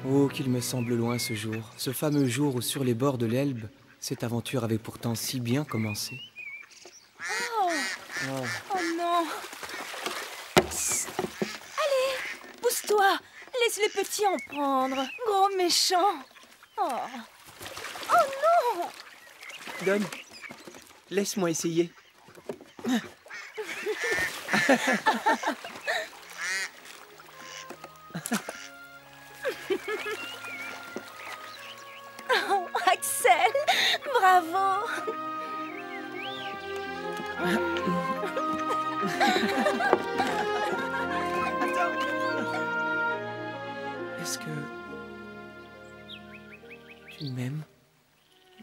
Oh, qu'il me semble loin ce jour, ce fameux jour où sur les bords de l'Elbe, cette aventure avait pourtant si bien commencé. Oh, oh non. Psst. Allez, pousse-toi. Laisse les petits en prendre. Gros méchant. Oh, oh non. Donne, laisse-moi essayer. Oh, Axel, bravo. Est-ce que tu m'aimes,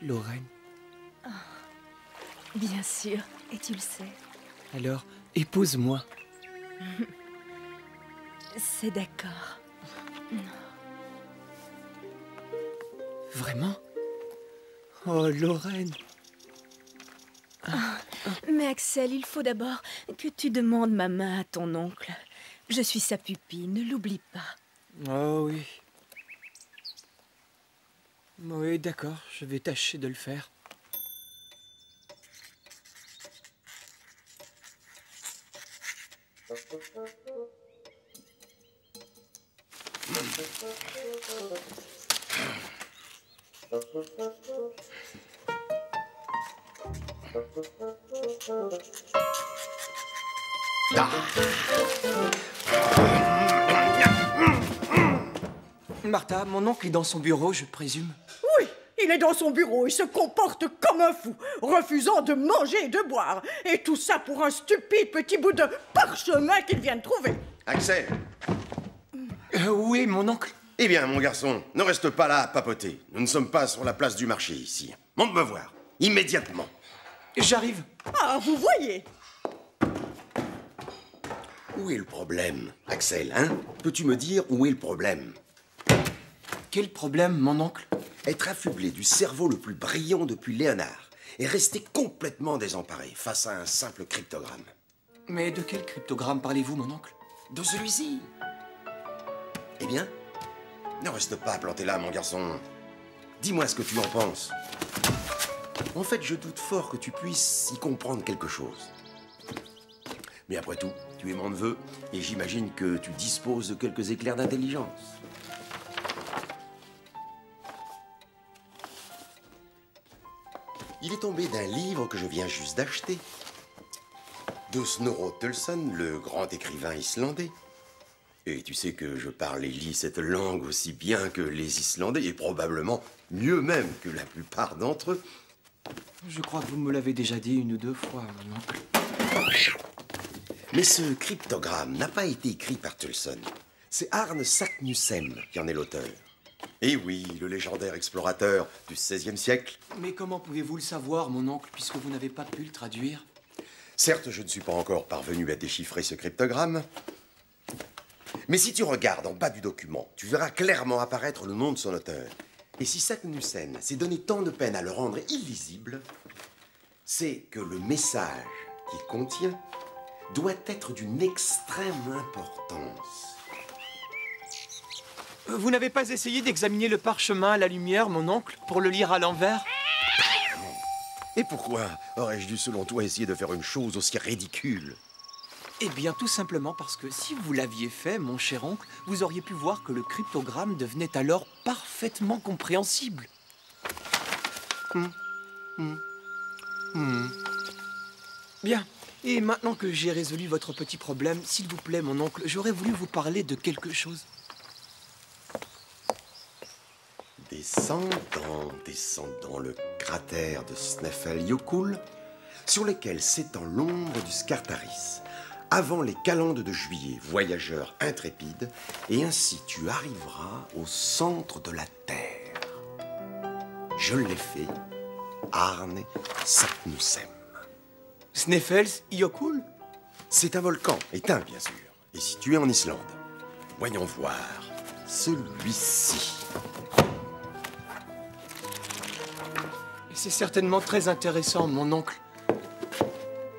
Lorraine? Bien sûr, et tu le sais. Alors, épouse-moi. C'est d'accord. Vraiment? Oh, Lorraine. Mais Axel, il faut d'abord que tu demandes ma main à ton oncle. Je suis sa pupille, ne l'oublie pas. Oh oui. Oui, d'accord, je vais tâcher de le faire. Martha, mon oncle est dans son bureau, je présume. Oui, il est dans son bureau et se comporte comme un fou, refusant de manger et de boire. Et tout ça pour un stupide petit bout de parchemin qu'il vient de trouver. Axel! Où est mon oncle? Eh bien, mon garçon, ne reste pas là à papoter. Nous ne sommes pas sur la place du marché ici. Monte me voir, immédiatement. J'arrive. Ah, vous voyez? Où est le problème, Axel, hein? Peux-tu me dire où est le problème? Quel problème, mon oncle? Être affublé du cerveau le plus brillant depuis Léonard et rester complètement désemparé face à un simple cryptogramme. Mais de quel cryptogramme parlez-vous, mon oncle? De celui-ci. Eh bien, ne reste pas planté là, mon garçon. Dis-moi ce que tu en penses. En fait, je doute fort que tu puisses y comprendre quelque chose. Mais après tout, tu es mon neveu, et j'imagine que tu disposes de quelques éclairs d'intelligence. Il est tombé d'un livre que je viens juste d'acheter. De Snorro Tullson, le grand écrivain islandais. Et tu sais que je parle et lis cette langue aussi bien que les Islandais, et probablement mieux même que la plupart d'entre eux. Je crois que vous me l'avez déjà dit une ou deux fois, mon oncle. Mais ce cryptogramme n'a pas été écrit par Tullson. C'est Arne Saknussemm qui en est l'auteur. Et oui, le légendaire explorateur du XVIe siècle. Mais comment pouvez-vous le savoir, mon oncle, puisque vous n'avez pas pu le traduire? Certes, je ne suis pas encore parvenu à déchiffrer ce cryptogramme. Mais si tu regardes en bas du document, tu verras clairement apparaître le nom de son auteur. Et si Saknussemm s'est donné tant de peine à le rendre illisible, c'est que le message qu'il contient doit être d'une extrême importance. Vous n'avez pas essayé d'examiner le parchemin à la lumière, mon oncle, pour le lire à l'envers? Et pourquoi aurais-je dû, selon toi, essayer de faire une chose aussi ridicule? Eh bien, tout simplement parce que si vous l'aviez fait, mon cher oncle, vous auriez pu voir que le cryptogramme devenait alors parfaitement compréhensible. Bien. Et maintenant que j'ai résolu votre petit problème, s'il vous plaît, mon oncle, j'aurais voulu vous parler de quelque chose. Descendant le cratère de Snæfellsjökull, sur lequel s'étend l'ombre du Scartaris, avant les calendes de juillet, voyageur intrépide, et ainsi tu arriveras au centre de la Terre. Je l'ai fait, Arne Saknussemm. Snæfellsjökull? C'est un volcan, éteint bien sûr, et situé en Islande. Voyons voir, celui-ci. C'est certainement très intéressant, mon oncle.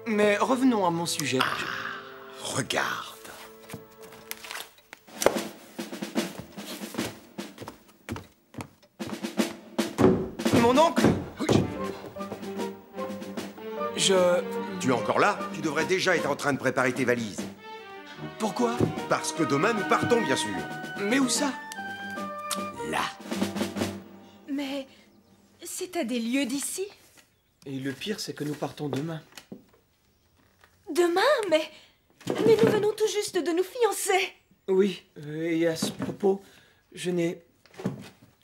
Mais revenons à mon sujet. Regarde. mon oncle! Tu es encore là? Tu devrais déjà être en train de préparer tes valises. Pourquoi? Parce que demain, nous partons, bien sûr. Mais où ça? Là. Mais c'est à des lieues d'ici? Et le pire, c'est que nous partons demain. Demain? Mais nous venons tout juste de nous fiancer. Oui, et à ce propos, je n'ai...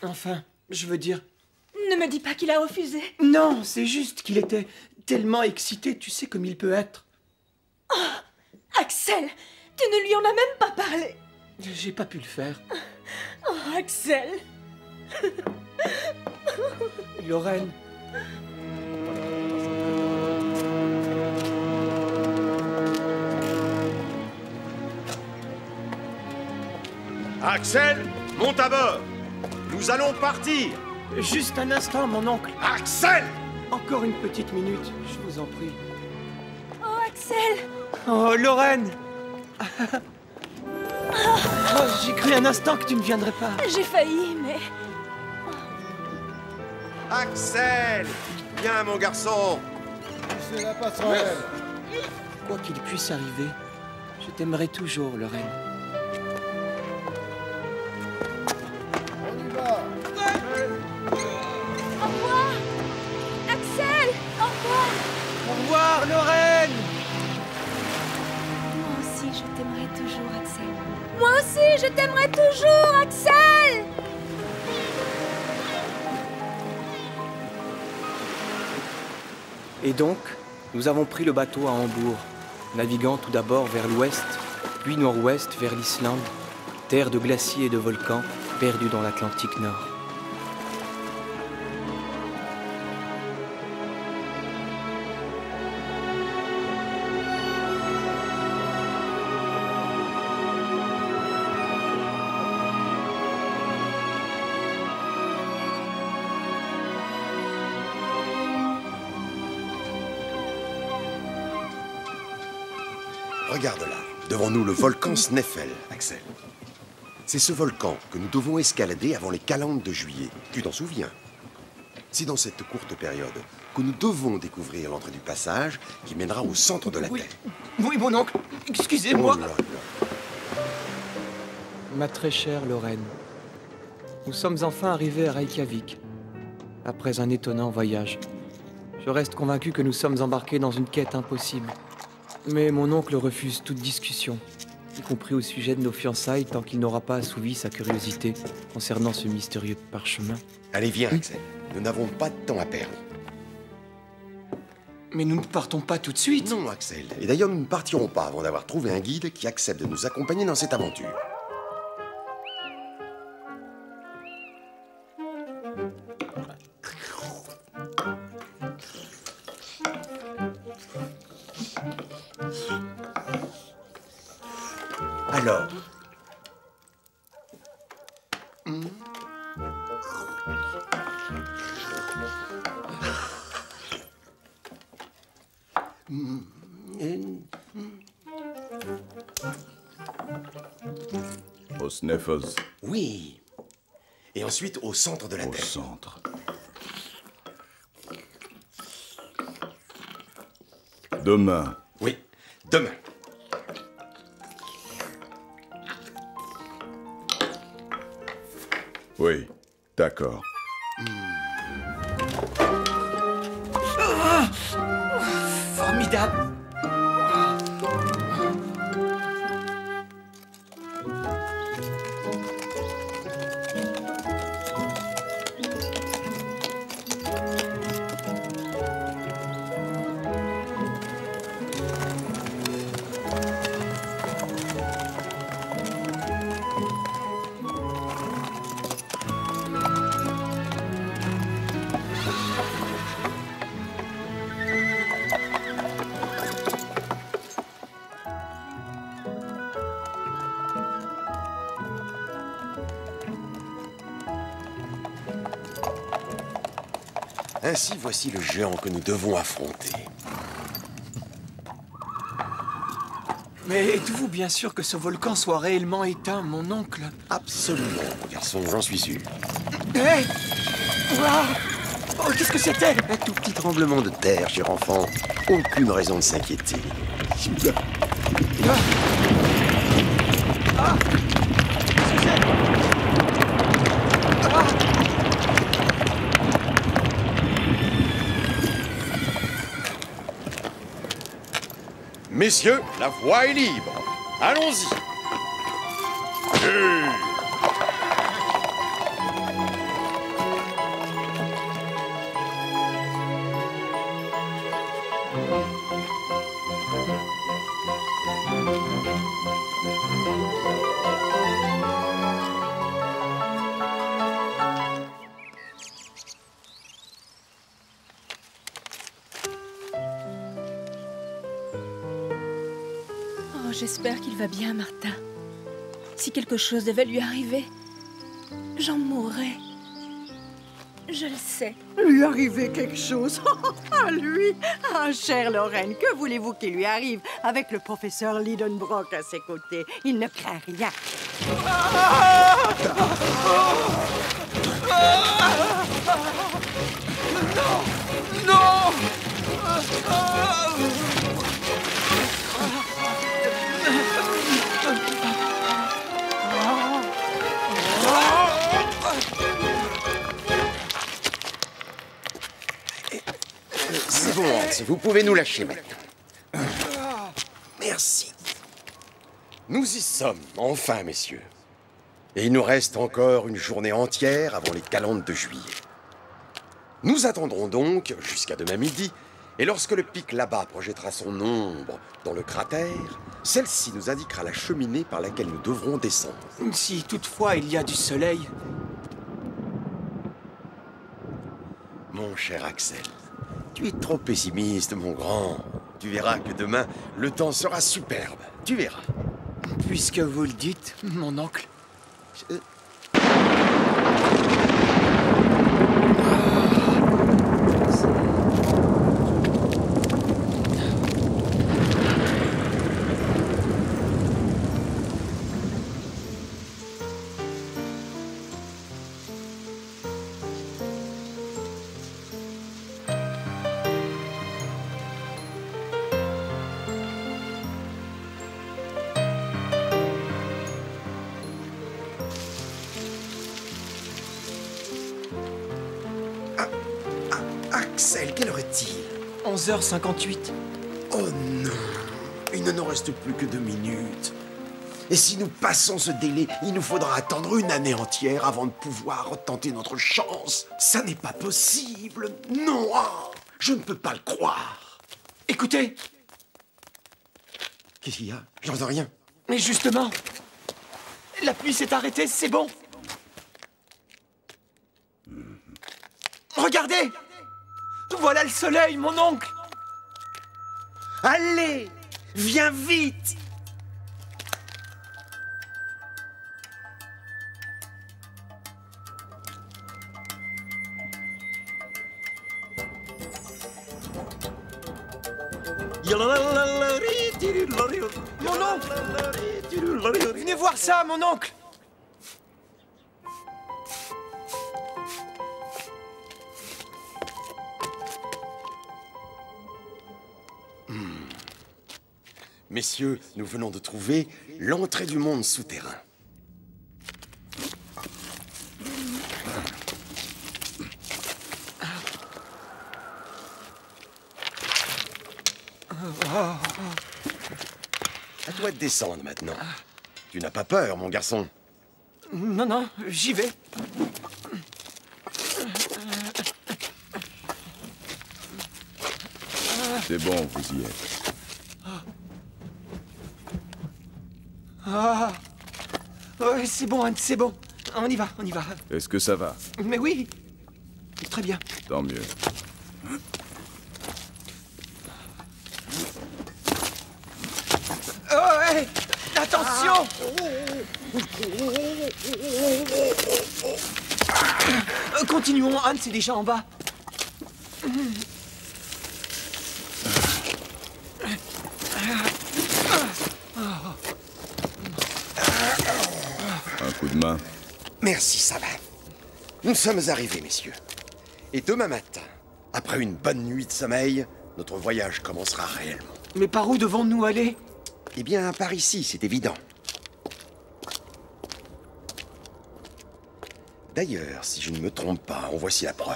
Enfin, je veux dire... Ne me dis pas qu'il a refusé. Non, c'est juste qu'il était tellement excité, tu sais comme il peut être. Oh, Axel, tu ne lui en as même pas parlé. J'ai pas pu le faire. Oh, Axel. Lorraine... Axel, monte à bord. Nous allons partir. Juste un instant, mon oncle. Axel! Encore une petite minute, je vous en prie. Oh, Axel. Oh, Lorraine. Oh, j'ai cru un instant que tu ne viendrais pas. J'ai failli, mais... Axel! Viens, mon garçon. C'est la passerelle. Quoi qu'il puisse arriver, je t'aimerai toujours, Lorraine. On y va. Au revoir. Axel, au revoir. Au revoir, Lorraine. Moi aussi, je t'aimerai toujours, Axel. Moi aussi, je t'aimerai toujours, Axel. Et donc, nous avons pris le bateau à Hambourg, naviguant tout d'abord vers l'ouest, puis nord-ouest vers l'Islande, terre de glaciers et de volcans perdue dans l'Atlantique Nord. Regarde là, devant nous le volcan Sneffels, Axel. C'est ce volcan que nous devons escalader avant les calendes de juillet. Tu t'en souviens? C'est dans cette courte période que nous devons découvrir l'entrée du passage qui mènera au centre de la Terre. Oui, mon oncle, excusez-moi. Oh là là. Ma très chère Lorraine, nous sommes enfin arrivés à Reykjavik, après un étonnant voyage. Je reste convaincu que nous sommes embarqués dans une quête impossible. Mais mon oncle refuse toute discussion, y compris au sujet de nos fiançailles, tant qu'il n'aura pas assouvi sa curiosité concernant ce mystérieux parchemin. Allez, viens, Axel. Nous n'avons pas de temps à perdre. Mais nous ne partons pas tout de suite. Non, Axel. Et d'ailleurs, nous ne partirons pas avant d'avoir trouvé un guide qui accepte de nous accompagner dans cette aventure. Alors, Au Sneffels, oui. Et ensuite au centre de la au Terre. centre. Demain, Oui, demain. oui, d'accord. Formidable. Ainsi, voici le géant que nous devons affronter. Mais êtes-vous bien sûr que ce volcan soit réellement éteint, mon oncle? Absolument, mon garçon, j'en suis sûr. Hé! Oh, qu'est-ce que c'était? Un tout petit tremblement de terre, cher enfant. Aucune raison de s'inquiéter. Messieurs, la voie est libre. Allons-y. Oh, j'espère qu'il va bien, Martin. Si quelque chose devait lui arriver, j'en mourrais. Je le sais. Lui arriver quelque chose. À lui. Ah, chère Lorraine, que voulez-vous qu'il lui arrive avec le professeur Lidenbrock à ses côtés? Il ne craint rien. Non! C'est bon, Hans, vous pouvez nous lâcher maintenant. Merci. Nous y sommes, enfin, messieurs. Et il nous reste encore une journée entière avant les calendes de juillet. Nous attendrons donc jusqu'à demain midi, et lorsque le pic là-bas projettera son ombre dans le cratère, celle-ci nous indiquera la cheminée par laquelle nous devrons descendre. Si toutefois il y a du soleil... Mon cher Axel, tu es trop pessimiste, mon grand. Tu verras que demain, le temps sera superbe. Tu verras. Puisque vous le dites, mon oncle... Axel, quelle heure est-il? 11h58. Oh non, il ne nous reste plus que 2 minutes. Et si nous passons ce délai, il nous faudra attendre une année entière avant de pouvoir retenter notre chance. Ça n'est pas possible. Non, je ne peux pas le croire. Écoutez! Qu'est-ce qu'il y a? J'entends rien. Mais justement, la pluie s'est arrêtée, c'est bon. Regardez! Voilà le soleil, mon oncle! Allez, viens vite! Mon oncle! Venez voir ça, mon oncle! Messieurs, nous venons de trouver l'entrée du monde souterrain. À toi de descendre maintenant. Tu n'as pas peur, mon garçon? Non, non, j'y vais. C'est bon, vous y êtes. Ah! Ouais, c'est bon, Anne, c'est bon. On y va, on y va. Est-ce que ça va? Mais oui! Très bien. Tant mieux. Oh, ouais! Attention! Continuons, Anne, c'est déjà en bas. Un coup de main. Merci, ça va. Nous sommes arrivés, messieurs. Et demain matin, après une bonne nuit de sommeil, notre voyage commencera réellement. Mais par où devons-nous aller? Eh bien, par ici, c'est évident. D'ailleurs, si je ne me trompe pas, en voici la preuve.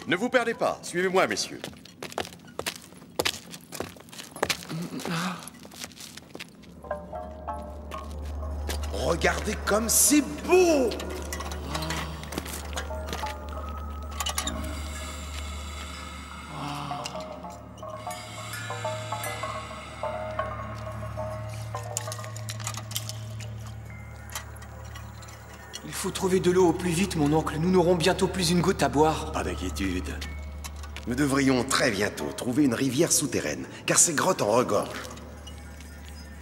Ne vous perdez pas, suivez-moi, messieurs. Regardez comme c'est beau! Il faut trouver de l'eau au plus vite, mon oncle. Nous n'aurons bientôt plus une goutte à boire. Pas d'inquiétude. Nous devrions très bientôt trouver une rivière souterraine, car ces grottes en regorgent.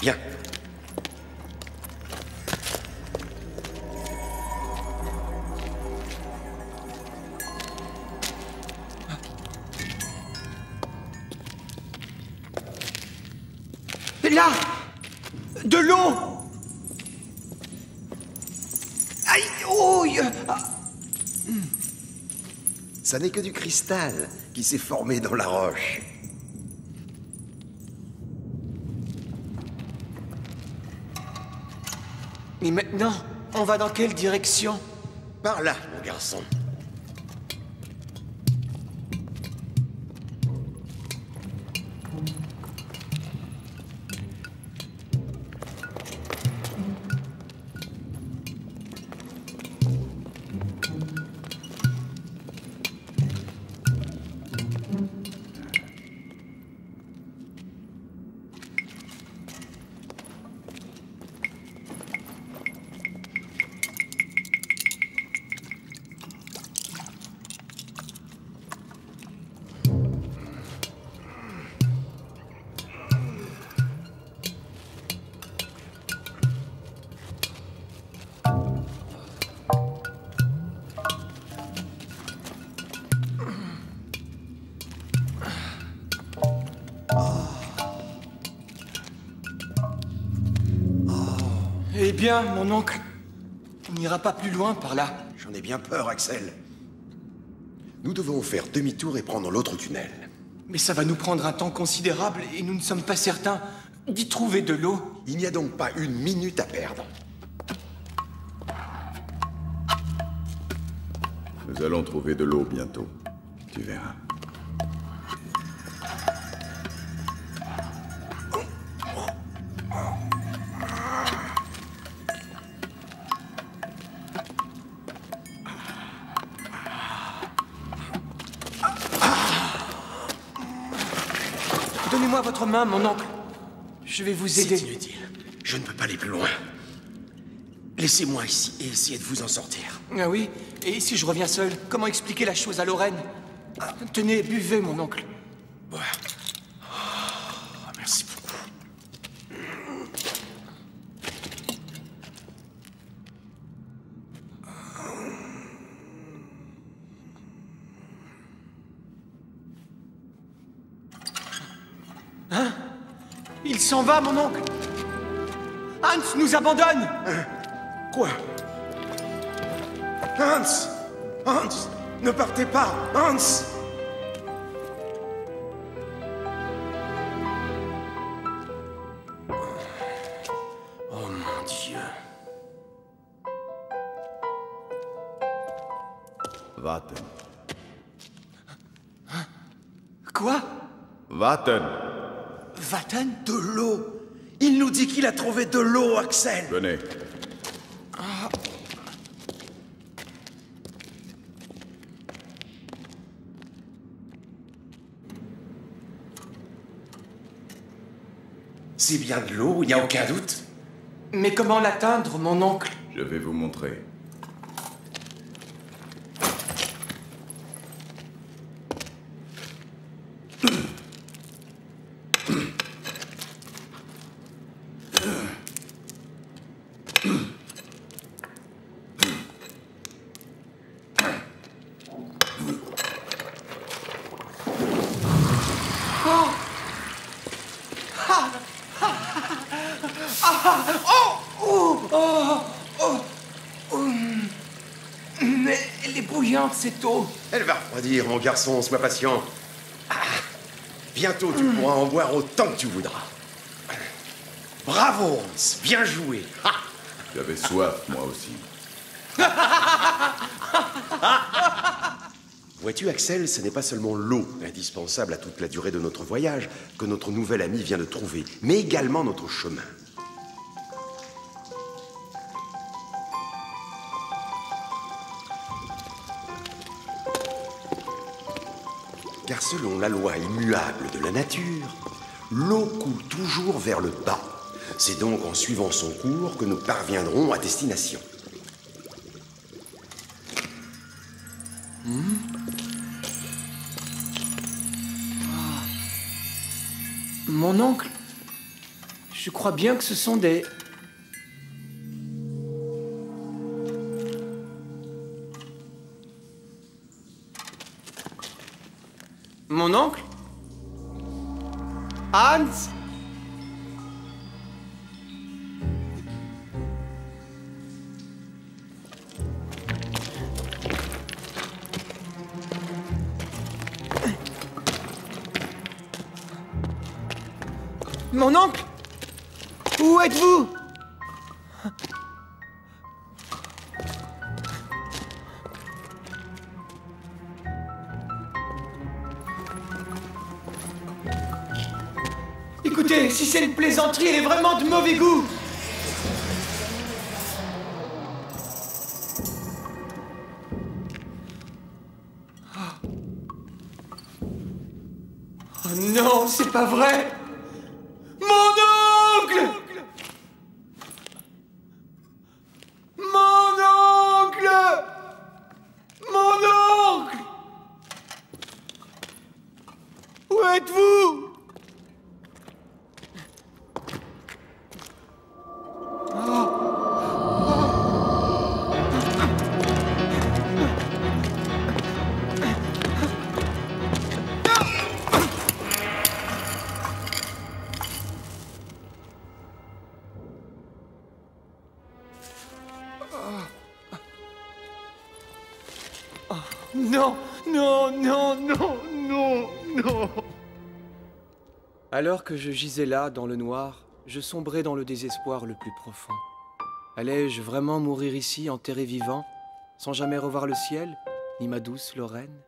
Viens. Là! De l'eau! Aïe! Oh! Ça n'est que du cristal qui s'est formé dans la roche. Et maintenant, on va dans quelle direction? Par là, mon garçon. Eh bien, mon oncle, on n'ira pas plus loin par là. J'en ai bien peur, Axel. Nous devons faire demi-tour et prendre l'autre tunnel. Mais ça va nous prendre un temps considérable et nous ne sommes pas certains d'y trouver de l'eau. Il n'y a donc pas une minute à perdre. Nous allons trouver de l'eau bientôt. Tu verras. Donnez-moi votre main, mon oncle. Je vais vous aider. C'est inutile. Je ne peux pas aller plus loin. Laissez-moi ici et essayez de vous en sortir. Ah oui? Et si je reviens seul, comment expliquer la chose à Lorraine? Tenez, buvez, mon oncle. Ouais. Oh, merci beaucoup. Hein? Il s'en va, mon oncle. Hans nous abandonne. Quoi? Hans! Hans! Ne partez pas! Hans! Oh mon Dieu. Warten. Quoi? Warten. Vatten? De l'eau! Il nous dit qu'il a trouvé de l'eau, Axel! Venez. C'est bien de l'eau, il n'y a aucun doute. Mais comment l'atteindre, mon oncle? Je vais vous montrer. C'est bouillante, cette eau. Elle va refroidir, mon garçon, sois patient. Ah, bientôt, tu pourras en boire autant que tu voudras. Bravo, Hans, bien joué. Ah. J'avais soif, moi aussi. Vois-tu, Axel, ce n'est pas seulement l'eau indispensable à toute la durée de notre voyage que notre nouvel ami vient de trouver, mais également notre chemin. Car selon la loi immuable de la nature, l'eau coule toujours vers le bas. C'est donc en suivant son cours que nous parviendrons à destination. Mon oncle, je crois bien que ce sont des... Mon oncle? Hans? Mon oncle? Où êtes-vous? Écoutez, si c'est une plaisanterie, elle est vraiment de mauvais goût. Oh non, c'est pas vrai. Mon oncle! Mon oncle! Mon oncle! Où êtes-vous? Non, non, non, non, non, non. Alors que je gisais là, dans le noir, je sombrais dans le désespoir le plus profond. Allais-je vraiment mourir ici, enterré vivant, sans jamais revoir le ciel, ni ma douce Lorraine?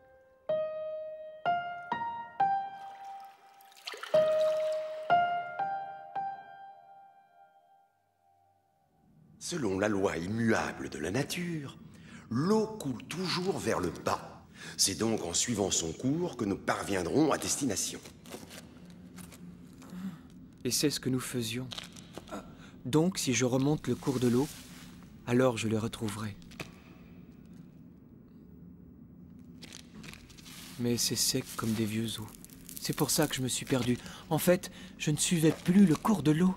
Selon la loi immuable de la nature, l'eau coule toujours vers le bas. C'est donc en suivant son cours que nous parviendrons à destination. Et c'est ce que nous faisions. Donc, si je remonte le cours de l'eau, alors je le retrouverai. Mais c'est sec comme des vieux os. C'est pour ça que je me suis perdu. En fait, je ne suivais plus le cours de l'eau.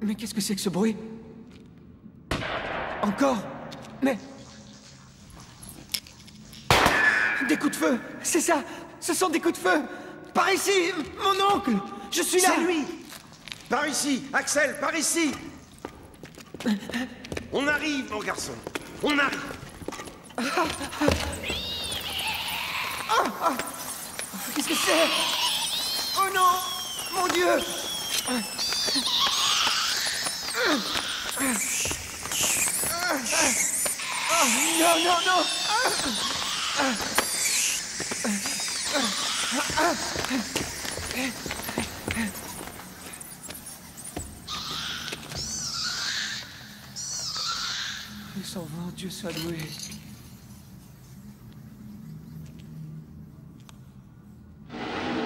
Mais qu'est-ce que c'est que ce bruit? Encore? Mais... Des coups de feu! C'est ça! Ce sont des coups de feu! Par ici! Mon oncle! Je suis là! C'est lui! Par ici! Axel, par ici! On arrive, mon garçon! On arrive! Qu'est-ce que c'est? Oh non! Mon Dieu! Non, non, non! Ils s'en vont, Dieu soit loué.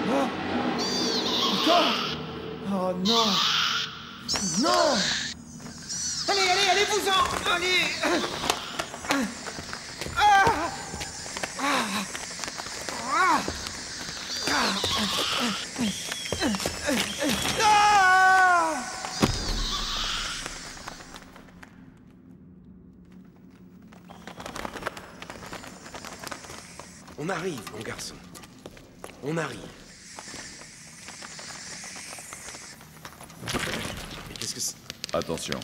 Oh! Encore? Oh non! Non! Allez, allez, allez-vous-en! Allez! On arrive, mon garçon. On arrive. Mais qu'est-ce que c'est? Attention.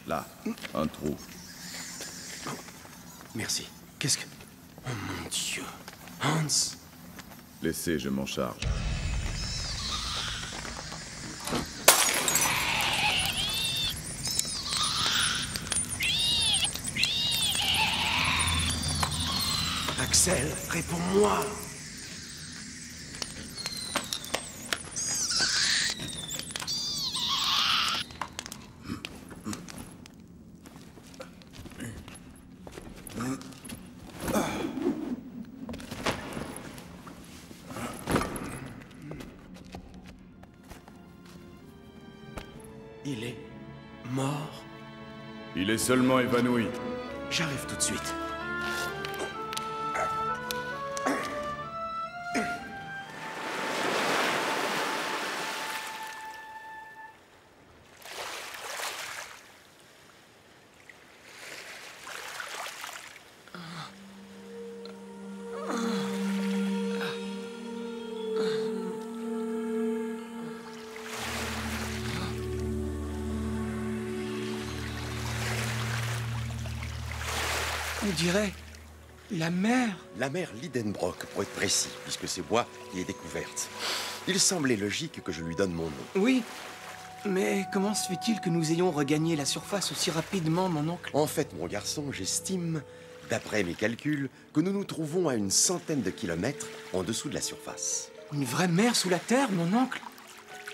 Là, un trou. Merci. Qu'est-ce que... Oh mon Dieu. Hans. Laissez, je m'en charge. Axel, réponds-moi. Il est mort. Il est seulement évanoui. J'arrive tout de suite. On dirait la mer. La mer Lidenbrock, pour être précis, puisque c'est moi qui l'ai découverte. Il semblait logique que je lui donne mon nom. Oui, mais comment se fait-il que nous ayons regagné la surface aussi rapidement, mon oncle? En fait, mon garçon, j'estime, d'après mes calculs, que nous nous trouvons à une centaine de kilomètres en dessous de la surface. Une vraie mer sous la terre, mon oncle?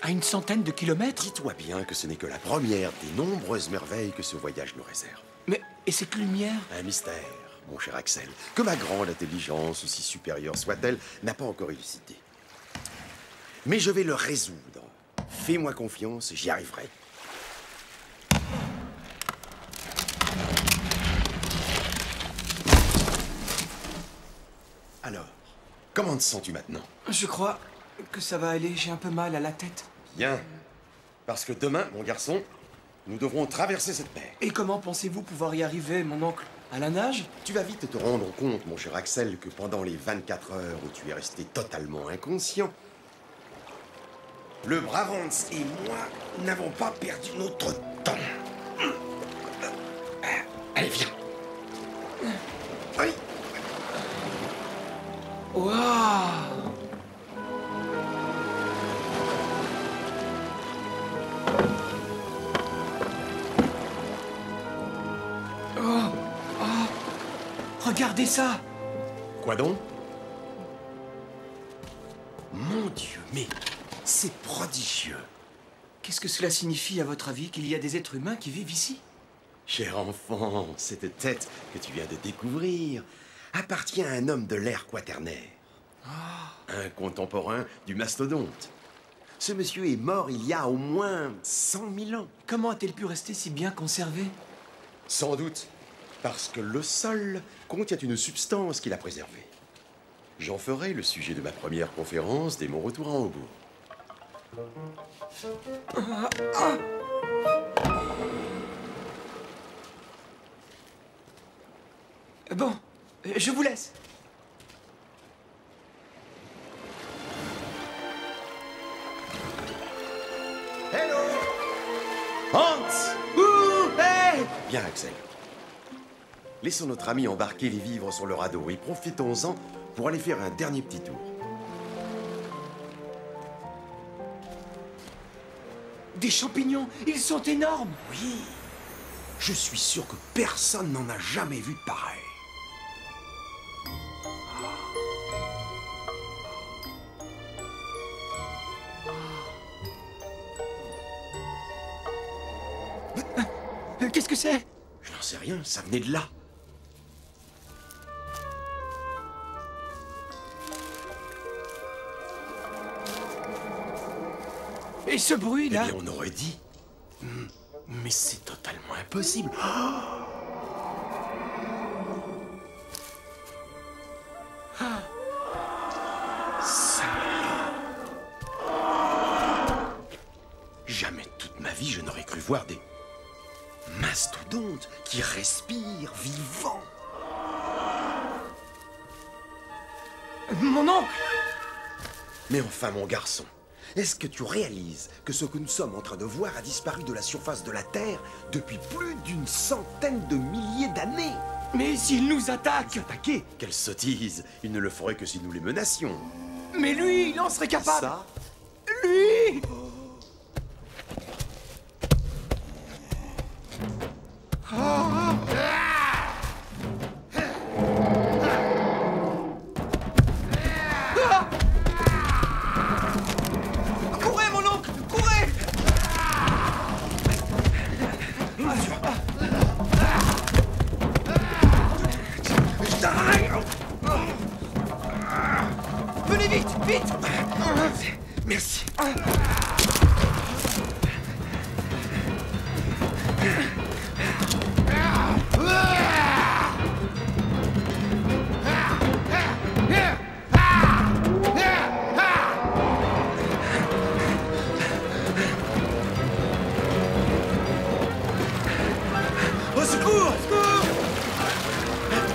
À une centaine de kilomètres? Dis-toi bien que ce n'est que la première des nombreuses merveilles que ce voyage nous réserve. Mais, et cette lumière? Un mystère, mon cher Axel, que ma grande intelligence, aussi supérieure soit-elle, n'a pas encore élucidé. Mais je vais le résoudre. Fais-moi confiance, j'y arriverai. Alors, comment te sens-tu maintenant? Je crois que ça va aller, j'ai un peu mal à la tête. Bien. Parce que demain, mon garçon, nous devrons traverser cette mer. Et comment pensez-vous pouvoir y arriver, mon oncle? À la nage? Tu vas vite te rendre compte, mon cher Axel, que pendant les 24 heures où tu es resté totalement inconscient, le brave Hans et moi n'avons pas perdu notre temps. Allez, viens. Oui. Waouh! Regardez ça! Quoi donc? Mon Dieu, mais c'est prodigieux. Qu'est-ce que cela signifie, à votre avis, qu'il y a des êtres humains qui vivent ici? Cher enfant, cette tête que tu viens de découvrir appartient à un homme de l'ère quaternaire. Un contemporain du mastodonte. Ce monsieur est mort il y a au moins 100 000 ans. Comment a-t-il pu rester si bien conservé? Sans doute parce que le sol contient une substance qui l'a préservé. J'en ferai le sujet de ma première conférence dès mon retour en Hambourg. Bon, je vous laisse. Hello Hans! Ouh, hey! Bien, Axel. Laissons notre ami embarquer les vivres sur le radeau et profitons-en pour aller faire un dernier petit tour. Des champignons, ils sont énormes. Oui, je suis sûr que personne n'en a jamais vu de pareil. Qu'est-ce que c'est? Je n'en sais rien, ça venait de là. Et ce bruit-là? Eh bien, on aurait dit. Mais c'est totalement impossible. Ça. Jamais de toute ma vie je n'aurais cru voir des mastodontes qui respirent vivants. Mon oncle! Mais enfin, mon garçon, Est-ce que tu réalises que ce que nous sommes en train de voir a disparu de la surface de la Terre depuis plus d'une centaine de milliers d'années? Mais s'il nous attaque! Attaquer? Quelle sottise! Il ne le ferait que si nous les menacions. Mais lui, il en serait capable! Ça? Lui! Courez, mon oncle! Courez! Venez vite! Vite! Merci. Au secours!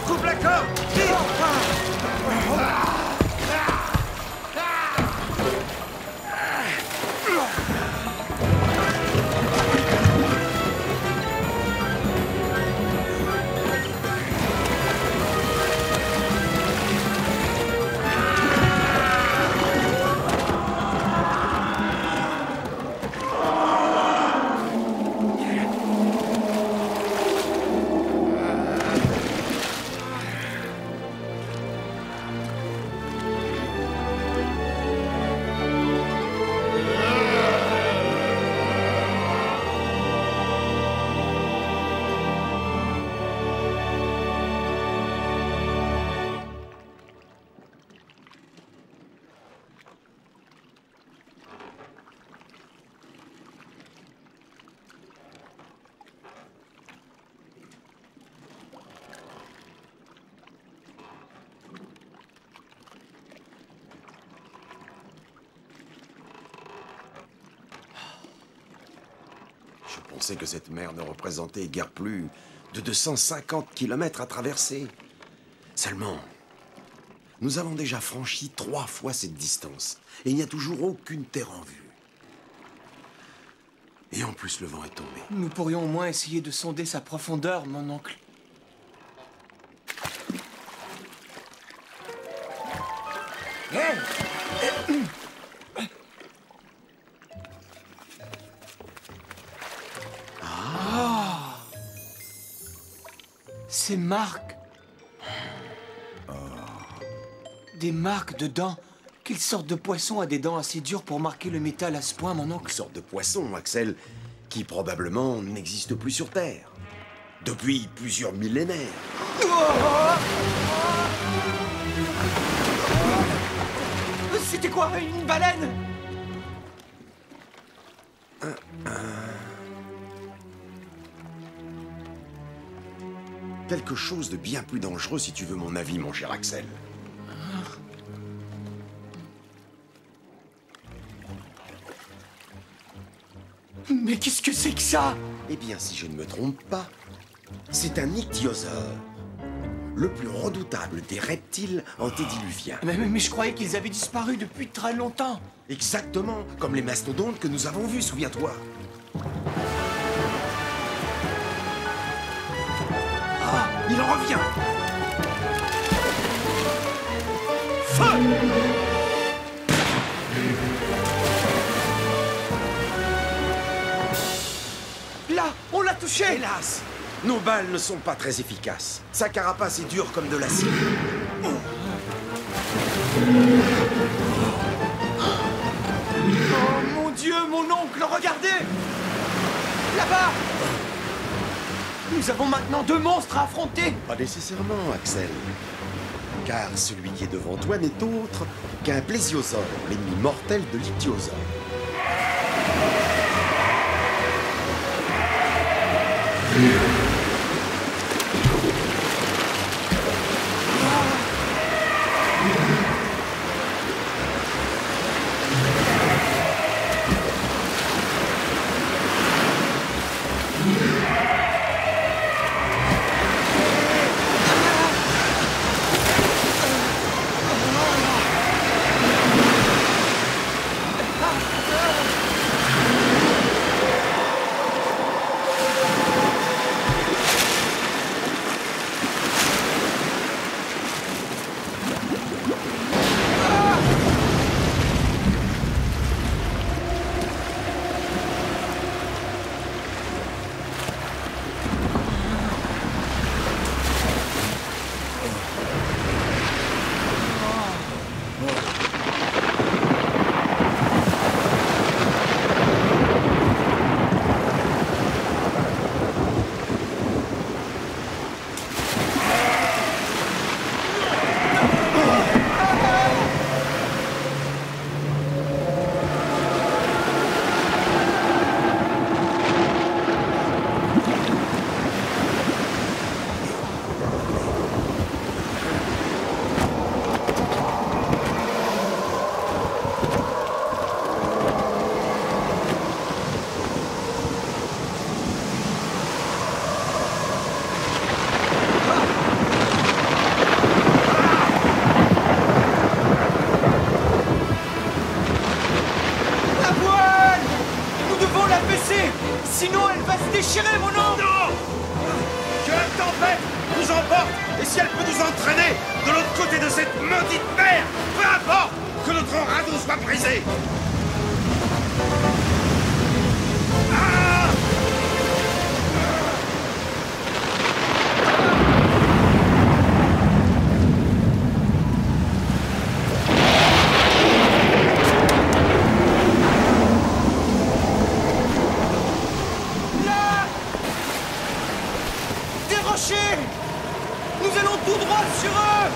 Coupe la corde! Vite! Je pensais que cette mer ne représentait guère plus de 250 kilomètres à traverser. Seulement, nous avons déjà franchi 3 fois cette distance. Et il n'y a toujours aucune terre en vue. Et en plus, le vent est tombé. Nous pourrions au moins essayer de sonder sa profondeur, mon oncle. Ces marques. Des marques de dents. Quelle sorte de poisson a des dents assez dures pour marquer le métal à ce point, mon Une oncle? sorte de poisson, Axel, qui probablement n'existe plus sur Terre. Depuis plusieurs millénaires. C'était quoi? Une baleine? Quelque chose de bien plus dangereux si tu veux mon avis, mon cher Axel. Mais qu'est-ce que c'est que ça? Eh bien, si je ne me trompe pas, c'est un ichthyosaure. Le plus redoutable des reptiles antédiluviens. Mais je croyais qu'ils avaient disparu depuis très longtemps. Exactement, comme les mastodontes que nous avons vus, souviens-toi. Ah, il en revient! Feu! Là, on l'a touché! Hélas, nos balles ne sont pas très efficaces. Sa carapace est dure comme de l'acier. Oh mon Dieu, mon oncle, regardez! Là-bas! Nous avons maintenant 2 monstres à affronter! Pas nécessairement, Axel. Car celui qui est devant toi n'est autre qu'un plésiosaure, l'ennemi mortel de l'ichthyosaure. non! Non! Que la tempête nous emporte, et si elle peut nous entraîner de l'autre côté de cette maudite mer, peu importe que notre radeau soit brisé! Ah! Des rochers! Nous allons tout droit sur eux!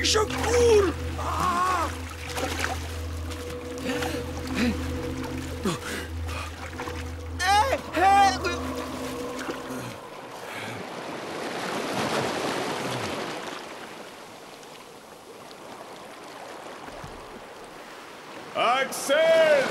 Je coule! Axel!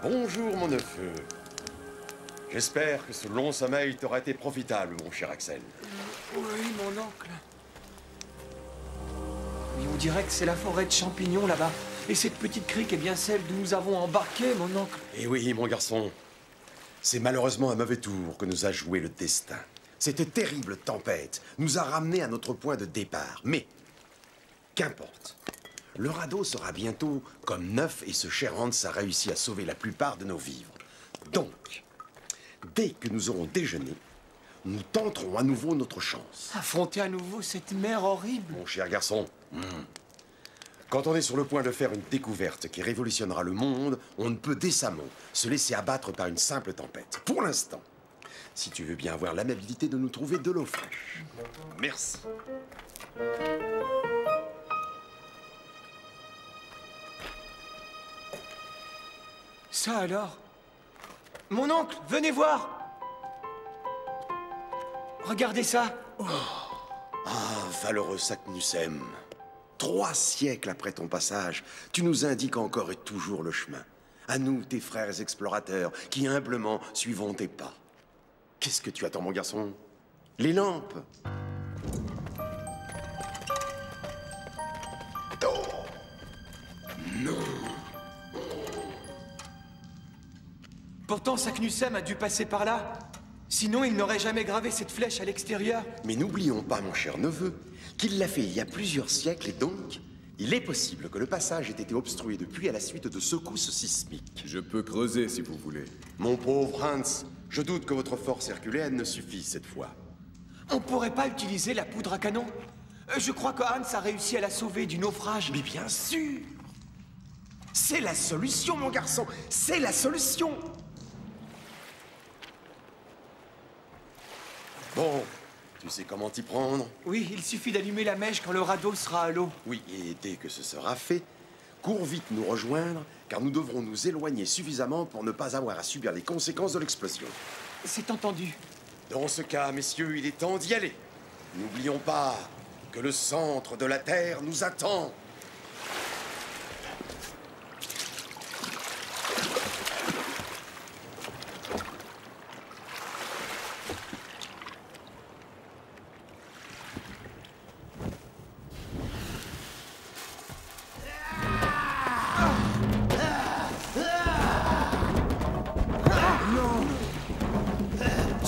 Bonjour, mon neveu. J'espère que ce long sommeil t'aura été profitable, mon cher Axel. Oui, mon oncle. Oui, on dirait que c'est la forêt de champignons là-bas. Et cette petite crique est bien celle d'où nous avons embarqué, mon oncle. Eh oui, mon garçon. C'est malheureusement un mauvais tour que nous a joué le destin. Cette terrible tempête nous a ramenés à notre point de départ. Mais, qu'importe. Le radeau sera bientôt comme neuf et ce cher Hans a réussi à sauver la plupart de nos vivres. Donc, dès que nous aurons déjeuné, nous tenterons à nouveau notre chance. Affronter à nouveau cette mer horrible. Mon cher garçon, quand on est sur le point de faire une découverte qui révolutionnera le monde, on ne peut décemment se laisser abattre par une simple tempête. Pour l'instant, si tu veux bien avoir l'amabilité de nous trouver de l'eau fraîche. Merci. Ça alors? Mon oncle, venez voir! Regardez ça! Ah, valeureux Saknussemm. 3 siècles après ton passage, tu nous indiques encore et toujours le chemin. À nous, tes frères explorateurs, qui humblement suivons tes pas. Qu'est-ce que tu attends, mon garçon? Les lampes! Oh. Non! Pourtant, Saknussemm a dû passer par là. Sinon, il n'aurait jamais gravé cette flèche à l'extérieur. Mais n'oublions pas, mon cher neveu, qu'il l'a fait il y a plusieurs siècles et donc, il est possible que le passage ait été obstrué depuis à la suite de secousses sismiques. Je peux creuser si vous voulez. Mon pauvre Hans, je doute que votre force herculéenne ne suffise cette fois. On pourrait pas utiliser la poudre à canon? Je crois que Hans a réussi à la sauver du naufrage. Mais bien sûr! C'est la solution, mon garçon! C'est la solution! Bon, tu sais comment t'y prendre? Oui, il suffit d'allumer la mèche quand le radeau sera à l'eau. Oui, et dès que ce sera fait, cours vite nous rejoindre, car nous devrons nous éloigner suffisamment pour ne pas avoir à subir les conséquences de l'explosion. C'est entendu. Dans ce cas, messieurs, il est temps d'y aller. N'oublions pas que le centre de la Terre nous attend.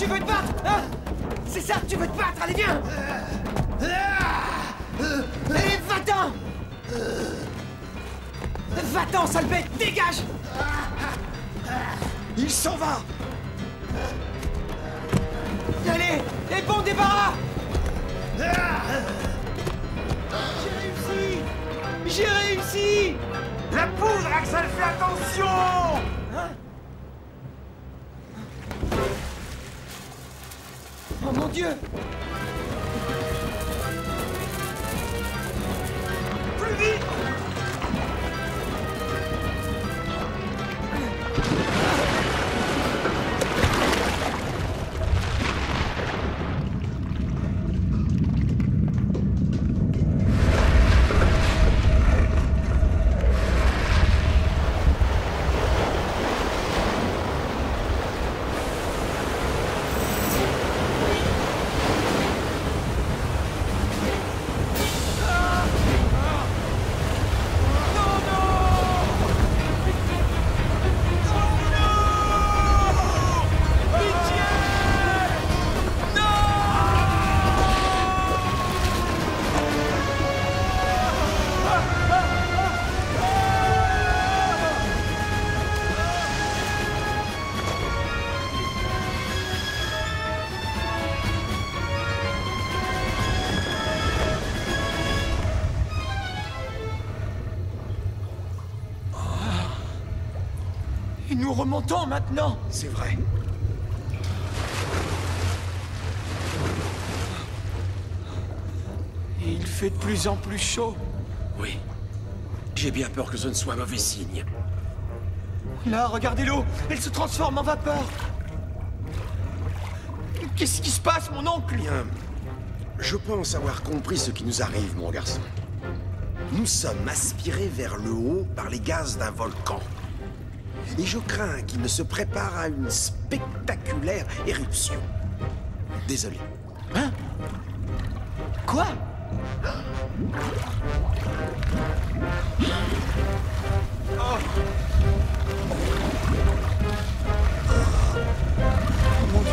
Tu veux te battre, hein? C'est ça, tu veux te battre, allez, viens! Allez, va-t'en! Va-t'en, sale bête, dégage! Il s'en va! Allez, et bon débarras! J'ai réussi! La poudre, Axel, fais attention! Hein? Oh mon Dieu! Plus vite! Et nous remontons maintenant! C'est vrai. Et il fait de plus en plus chaud. Oui. J'ai bien peur que ce ne soit mauvais signe. Là, regardez l'eau! Elle se transforme en vapeur! Qu'est-ce qui se passe, mon oncle? Bien. Je pense avoir compris ce qui nous arrive, mon garçon. Nous sommes aspirés vers le haut par les gaz d'un volcan. Et je crains qu'il ne se prépare à une spectaculaire éruption. Désolé. Hein? Quoi? Oh. Oh mon Dieu!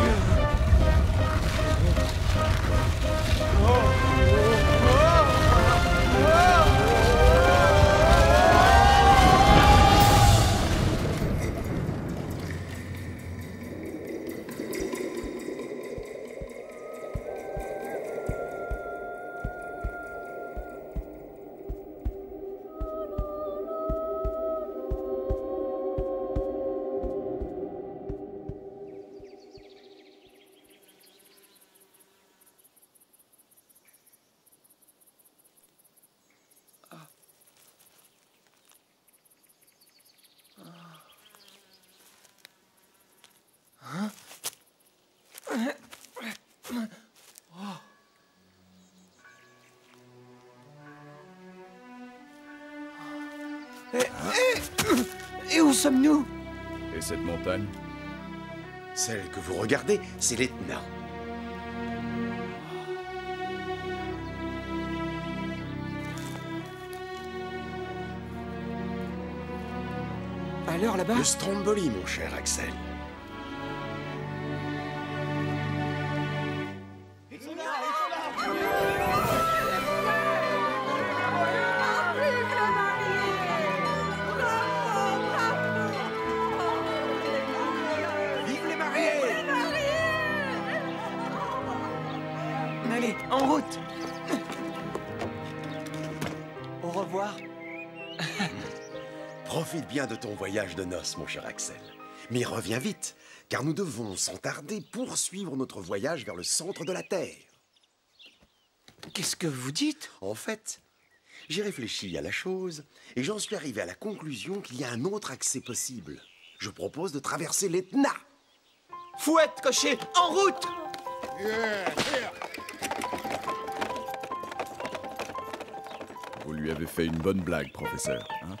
Et où sommes-nous? Et cette montagne? Celle que vous regardez, c'est l'Etna. Alors là-bas? Le Stromboli, mon cher Axel. Vive les mariés! Allez, en route! Au revoir. Profite bien de ton voyage de noces, mon cher Axel. Mais reviens vite, car nous devons sans tarder poursuivre notre voyage vers le centre de la Terre. Qu'est-ce que vous dites? En fait, j'ai réfléchi à la chose et j'en suis arrivé à la conclusion qu'il y a un autre accès possible. Je propose de traverser l'Etna. Fouette, cocher, en route! Vous lui avez fait une bonne blague, professeur, hein?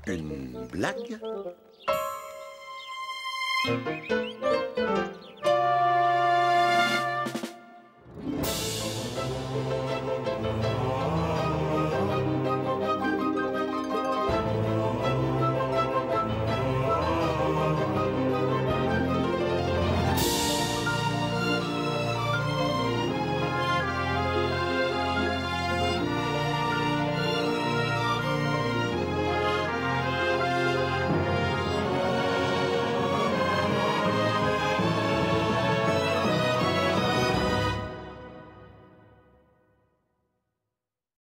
Une blague?